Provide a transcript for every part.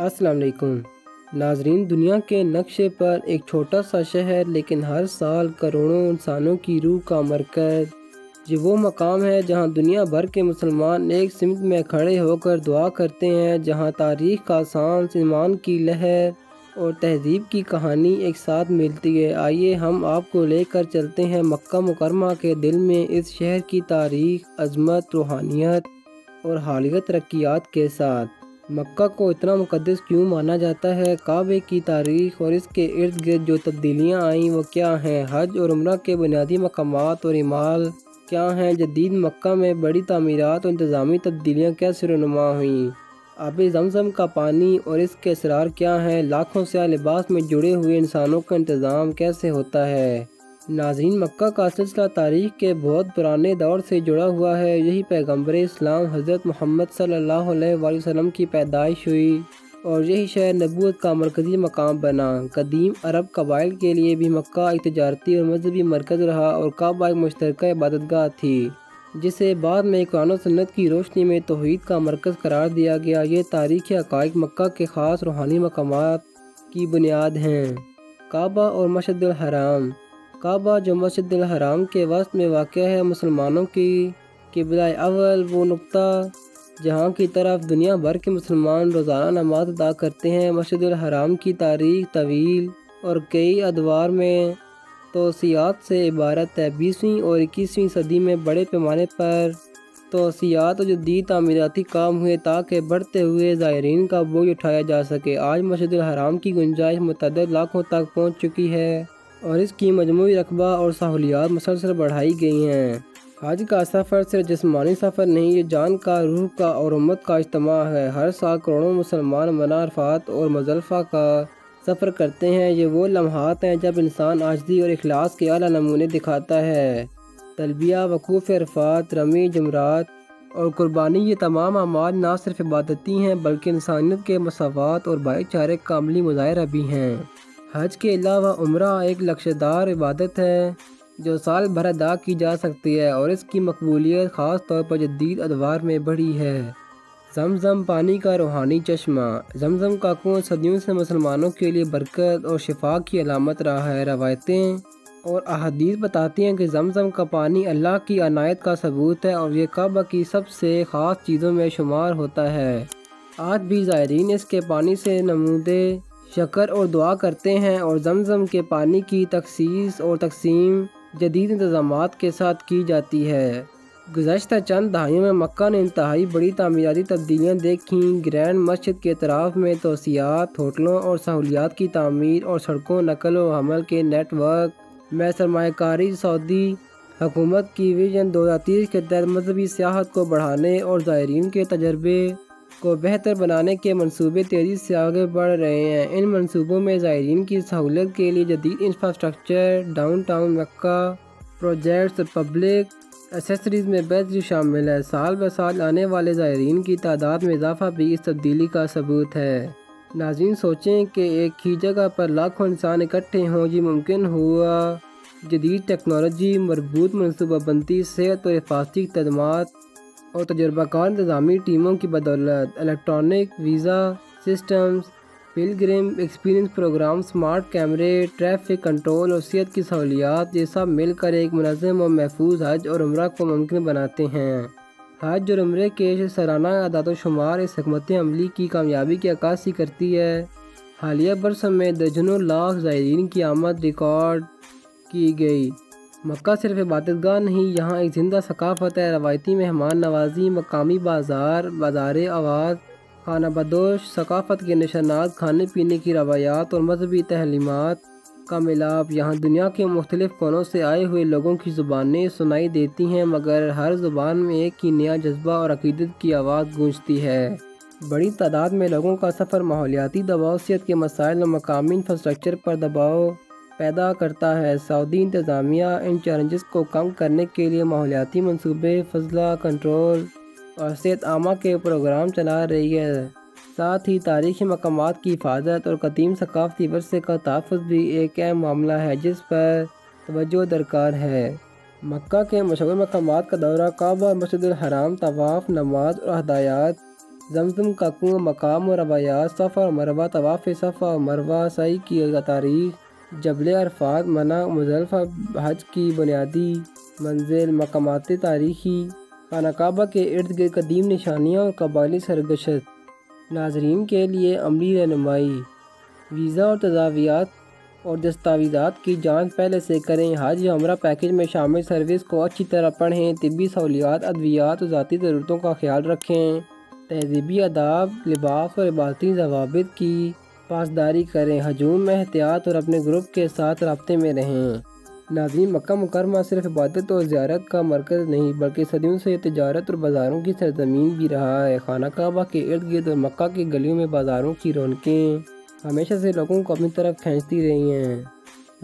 السلام علیکم ناظرین، دنیا کے نقشے پر ایک چھوٹا سا شہر لیکن ہر سال کروڑوں انسانوں کی روح کا مرکز، یہ وہ مقام ہے جہاں دنیا بھر کے مسلمان ایک سمت میں کھڑے ہو کر دعا کرتے ہیں، جہاں تاریخ کا سانس، ایمان کی لہر اور تہذیب کی کہانی ایک ساتھ ملتی ہے۔ آئیے ہم آپ کو لے کر چلتے ہیں مکہ مکرمہ کے دل میں، اس شہر کی تاریخ، عظمت، روحانیت اور حالیہ ترقیات کے ساتھ۔ مکہ کو اتنا مقدس کیوں مانا جاتا ہے؟ کعبے کی تاریخ اور اس کے ارد گرد جو تبدیلیاں آئیں وہ کیا ہیں؟ حج اور عمرہ کے بنیادی مقامات اور اعمال کیا ہیں؟ جدید مکہ میں بڑی تعمیرات اور انتظامی تبدیلیاں کیسے رونما ہوئیں؟ آب زمزم کا پانی اور اس کے اسرار کیا ہیں؟ لاکھوں سیاہ لباس میں جڑے ہوئے انسانوں کا انتظام کیسے ہوتا ہے؟ ناظرین، مکہ کا سلسلہ تاریخ کے بہت پرانے دور سے جڑا ہوا ہے۔ یہی پیغمبر اسلام حضرت محمد صلی اللہ علیہ وآلہ وسلم کی پیدائش ہوئی اور یہی شہر نبوت کا مرکزی مقام بنا۔ قدیم عرب قبائل کے لیے بھی مکہ ایک تجارتی اور مذہبی مرکز رہا اور کعبہ ایک مشترکہ عبادت گاہ تھی، جسے بعد میں قرآن و سنت کی روشنی میں توحید کا مرکز قرار دیا گیا۔ یہ تاریخی حقائق مکہ کے خاص روحانی مقامات کی بنیاد ہیں۔ کعبہ اور مسجد الحرام۔ کعبہ جو مسجد الحرام کے وسط میں واقع ہے، مسلمانوں کی قبلہ اول، وہ نقطہ جہاں کی طرف دنیا بھر کے مسلمان روزانہ نماز ادا کرتے ہیں۔ مسجد الحرام کی تاریخ طویل اور کئی ادوار میں توسیعات سے عبارت ہے۔ 20ویں اور 21ویں صدی میں بڑے پیمانے پر توسیعات اور جدید تعمیراتی کام ہوئے تاکہ بڑھتے ہوئے زائرین کا بوجھ اٹھایا جا سکے۔ آج مسجد الحرام کی گنجائش متعدد لاکھوں تک پہنچ چکی ہے اور اس کی مجموعی رقبہ اور سہولیات مسلسل بڑھائی گئی ہیں۔ حج کا سفر صرف جسمانی سفر نہیں، یہ جان کا، روح کا اور امت کا اجتماع ہے۔ ہر سال کروڑوں مسلمان منی عرفات اور مزدلفہ کا سفر کرتے ہیں۔ یہ وہ لمحات ہیں جب انسان عاجزی اور اخلاص کے اعلیٰ نمونے دکھاتا ہے۔ تلبیہ، وقوف عرفات، رمی جمرات اور قربانی، یہ تمام اعمال نہ صرف عبادتی ہیں بلکہ انسانیت کے مساوات اور بھائی چارے کا عملی مظاہرہ بھی ہیں۔ حج کے علاوہ عمرہ ایک لچکدار عبادت ہے جو سال بھر ادا کی جا سکتی ہے اور اس کی مقبولیت خاص طور پر جدید ادوار میں بڑھی ہے۔ زمزم، پانی کا روحانی چشمہ۔ زمزم کا کنواں صدیوں سے مسلمانوں کے لیے برکت اور شفا کی علامت رہا ہے۔ روایتیں اور احادیث بتاتی ہیں کہ زمزم کا پانی اللہ کی عنایت کا ثبوت ہے اور یہ کعبہ کی سب سے خاص چیزوں میں شمار ہوتا ہے۔ آج بھی زائرین اس کے پانی سے نمودِ شکر اور دعا کرتے ہیں اور زمزم کے پانی کی تخصیص اور تقسیم جدید انتظامات کے ساتھ کی جاتی ہے۔ گزشتہ چند دہائیوں میں مکہ نے انتہائی بڑی تعمیراتی تبدیلیاں دیکھیں۔ گرینڈ مسجد کے اطراف میں توسیعات، ہوٹلوں اور سہولیات کی تعمیر اور سڑکوں، نقل و حمل کے نیٹ ورک میں سرمایہ کاری۔ سعودی حکومت کی ویژن 2030 کے تحت مذہبی سیاحت کو بڑھانے اور زائرین کے تجربے کو بہتر بنانے کے منصوبے تیزی سے آگے بڑھ رہے ہیں۔ ان منصوبوں میں زائرین کی سہولت کے لیے جدید انفراسٹرکچر، ڈاؤن ٹاؤن مکہ پروجیکٹس اور پبلک ایکسیسریز میں بہتری شامل ہے۔ سال بہ سال آنے والے زائرین کی تعداد میں اضافہ بھی اس تبدیلی کا ثبوت ہے۔ ناظرین، سوچیں کہ ایک ہی جگہ پر لاکھوں انسان اکٹھے ہوں، یہ ممکن ہوا جدید ٹیکنالوجی، مربوط منصوبہ بندی، صحت اور حفاظتی اقدامات اور تجربہ کار انتظامی ٹیموں کی بدولت۔ Electronic visa systems, pilgrim experience program, smart کیمرے، ٹریفک کنٹرول اور صحت کی سہولیات، یہ سب مل کر ایک منظم اور محفوظ حج اور عمرہ کو ممکن بناتے ہیں۔ حج اور عمرے کے سالانہ اعداد و شمار اس حکمت عملی کی کامیابی کی عکاسی کرتی ہے۔ حالیہ برسوں میں درجنوں لاکھ زائرین کی آمد ریکارڈ کی گئی۔ مکہ صرف عبادت گاہ نہیں، یہاں ایک زندہ ثقافت ہے۔ روایتی مہمان نوازی، مقامی بازار آواز، خانہ بدوش ثقافت کے نشانات، کھانے پینے کی روایات اور مذہبی تعلیمات کا ملاپ۔ یہاں دنیا کے مختلف کونوں سے آئے ہوئے لوگوں کی زبانیں سنائی دیتی ہیں، مگر ہر زبان میں ایک ہی نیا جذبہ اور عقیدت کی آواز گونجتی ہے۔ بڑی تعداد میں لوگوں کا سفر ماحولیاتی دباؤ، صحت کے مسائل اور مقامی انفراسٹرکچر پر دباؤ پیدا کرتا ہے۔ سعودی انتظامیہ ان چیلنجز کو کم کرنے کے لیے ماحولیاتی منصوبے، فضلہ کنٹرول اور صحت عامہ کے پروگرام چلا رہی ہے۔ ساتھ ہی تاریخی مقامات کی حفاظت اور قدیم ثقافتی ورثے کا تحفظ بھی ایک اہم معاملہ ہے جس پر توجہ درکار ہے۔ مکہ کے مشہور مقامات کا دورہ۔ کعبہ اور مسجد الحرام، طواف، نماز اور ہدایات زمزم کا کنواں، مقام و روایات، صفا اور مروہ، طواف صفا اور مروہ، سعی کی تاریخ، جبل عرفات، منی، مزدلفہ، حج کی بنیادی منزل، مقامات تاریخی، خانہ کعبہ کے ارد گرد قدیم نشانیاں اور قبائلی سرگزشت، ناظرین کے لیے عملی رہنمائی، ویزا اور تجاویزات اور دستاویزات کی جانچ پہلے سے کریں، حج یا عمرہ پیکیج میں شامل سروس کو اچھی طرح پڑھیں، طبی سہولیات، ادویات اور ذاتی ضرورتوں کا خیال رکھیں، تہذیبی آداب، لباس اور عبادتی ضوابط کی پاسداری کریں، ہجوم میں احتیاط اور اپنے گروپ کے ساتھ رابطے میں رہیں۔ ناظرین، مکہ مکرمہ صرف عبادت اور زیارت کا مرکز نہیں بلکہ صدیوں سے تجارت اور بازاروں کی سرزمین بھی رہا ہے۔ خانہ کعبہ کے ارد گرد اور مکہ کی گلیوں میں بازاروں کی رونقیں ہمیشہ سے لوگوں کو اپنی طرف کھینچتی رہی ہیں۔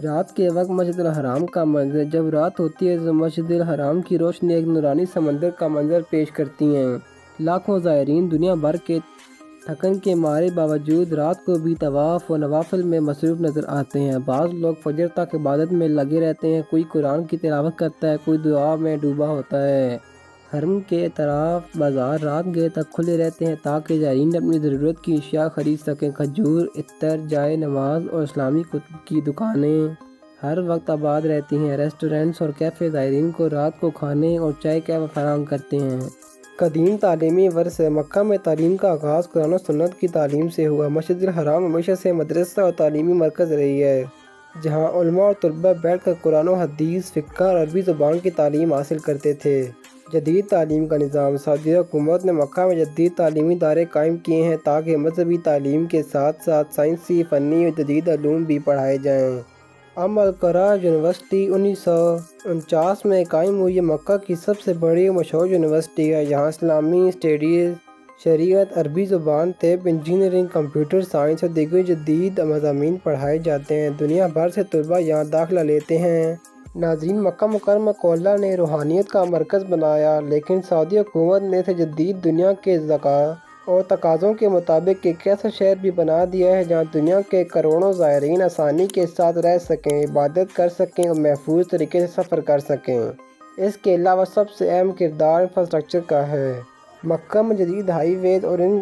رات کے وقت مسجد الحرام کا منظر، جب رات ہوتی ہے تو مسجد الحرام کی روشنی ایک نورانی سمندر کا منظر پیش کرتی ہیں۔ لاکھوں زائرین دنیا بھر کے تھکن کے مارے باوجود رات کو بھی طواف و نوافل میں مصروف نظر آتے ہیں۔ بعض لوگ فجر تک عبادت میں لگے رہتے ہیں، کوئی قرآن کی تلاوت کرتا ہے، کوئی دعا میں ڈوبا ہوتا ہے۔ حرم کے اطراف بازار رات گئے تک کھلے رہتے ہیں تاکہ زائرین اپنی ضرورت کی اشیاء خرید سکیں۔ کھجور، عطر، جائے نماز اور اسلامی کتب کی دکانیں ہر وقت آباد رہتی ہیں۔ ریسٹورینٹس اور کیفے زائرین کو رات کو کھانے اور چائے قہوہ فراہم کرتے ہیں۔ قدیم تعلیمی ورثہ، مکہ میں تعلیم کا آغاز قرآن و سنت کی تعلیم سے ہوا۔ مسجد الحرام ہمیشہ سے مدرسہ اور تعلیمی مرکز رہی ہے، جہاں علماء اور طلباء بیٹھ کر قرآن و حدیث، فقہ اور عربی زبان کی تعلیم حاصل کرتے تھے۔ جدید تعلیم کا نظام، سعودی حکومت نے مکہ میں جدید تعلیمی ادارے قائم کیے ہیں تاکہ مذہبی تعلیم کے ساتھ ساتھ سائنسی، فنی اور جدید علوم بھی پڑھائے جائیں۔ القرآ یونیورسٹی 1949 میں قائم ہوئی، یہ مکہ کی سب سے بڑی اور مشہور یونیورسٹی ہے۔ یہاں اسلامی اسٹڈیز، شریعت، عربی زبان، طب، انجینئرنگ، کمپیوٹر سائنس اور دیگر جدید مضامین پڑھائے جاتے ہیں۔ دنیا بھر سے طلباء یہاں داخلہ لیتے ہیں۔ ناظرین، مکہ مکرمہ کو اللہ نے روحانیت کا مرکز بنایا، لیکن سعودی حکومت نے اسے جدید دنیا کے ذائقہ اور تقاضوں کے مطابق ایک ایسا شہر بھی بنا دیا ہے جہاں دنیا کے کروڑوں زائرین آسانی کے ساتھ رہ سکیں، عبادت کر سکیں اور محفوظ طریقے سے سفر کر سکیں۔ اس کے علاوہ سب سے اہم کردار انفراسٹرکچر کا ہے۔ مکہ میں جدید ہائی ویز اور ان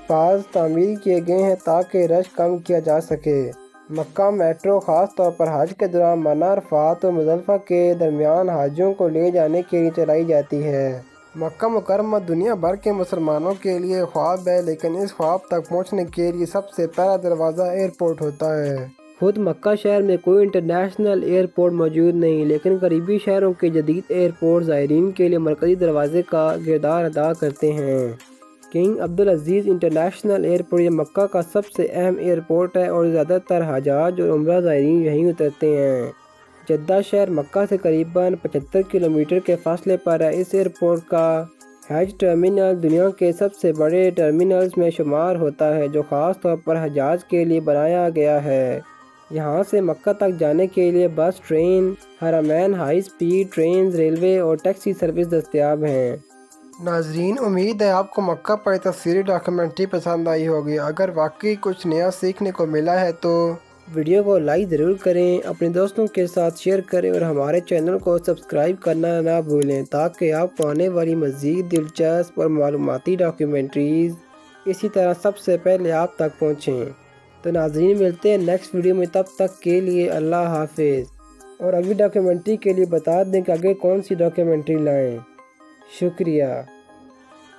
پاز تعمیر کیے گئے ہیں تاکہ رش کم کیا جا سکے۔ مکہ میٹرو خاص طور پر حج کے دوران منی، عرفات اور مزدلفہ کے درمیان حاجیوں کو لے جانے کے لیے چلائی جاتی ہے۔ مکہ مکرمہ دنیا بھر کے مسلمانوں کے لیے خواب ہے، لیکن اس خواب تک پہنچنے کے لیے سب سے پہلا دروازہ ایئرپورٹ ہوتا ہے۔ خود مکہ شہر میں کوئی انٹرنیشنل ایئرپورٹ موجود نہیں، لیکن قریبی شہروں کے جدید ایئرپورٹ زائرین کے لیے مرکزی دروازے کا کردار ادا کرتے ہیں۔ کنگ عبدالعزیز انٹرنیشنل ایئرپورٹ یہ مکہ کا سب سے اہم ایئرپورٹ ہے اور زیادہ تر حجاج اور عمرہ زائرین یہیں اترتے ہیں۔ جدہ شہر مکہ سے قریباً 75 کلومیٹر کے فاصلے پر ہے۔ اس ایئرپورٹ کا حج ٹرمینل دنیا کے سب سے بڑے ٹرمینلز میں شمار ہوتا ہے، جو خاص طور پر حجاج کے لیے بنایا گیا ہے۔ یہاں سے مکہ تک جانے کے لیے bus, train, Haramain high speed trains, railway اور ٹیکسی سروس دستیاب ہیں۔ ناظرین، امید ہے آپ کو مکہ پر تصویری ڈاکیومنٹری پسند آئی ہوگی۔ اگر واقعی کچھ نیا سیکھنے کو ملا ہے تو ویڈیو کو لائک ضرور کریں، اپنے دوستوں کے ساتھ شیئر کریں اور ہمارے چینل کو سبسکرائب کرنا نہ بھولیں تاکہ آپ کو آنے والی مزید دلچسپ اور معلوماتی ڈاکیومنٹریز اسی طرح سب سے پہلے آپ تک پہنچیں۔ تو ناظرین، ملتے ہیں نیکسٹ ویڈیو میں، تب تک کے لیے اللہ حافظ۔ اور اگلی ڈاکیومنٹری کے لیے بتا دیں کہ آگے کون سی ڈاکیومنٹری لائیں۔ شکریہ۔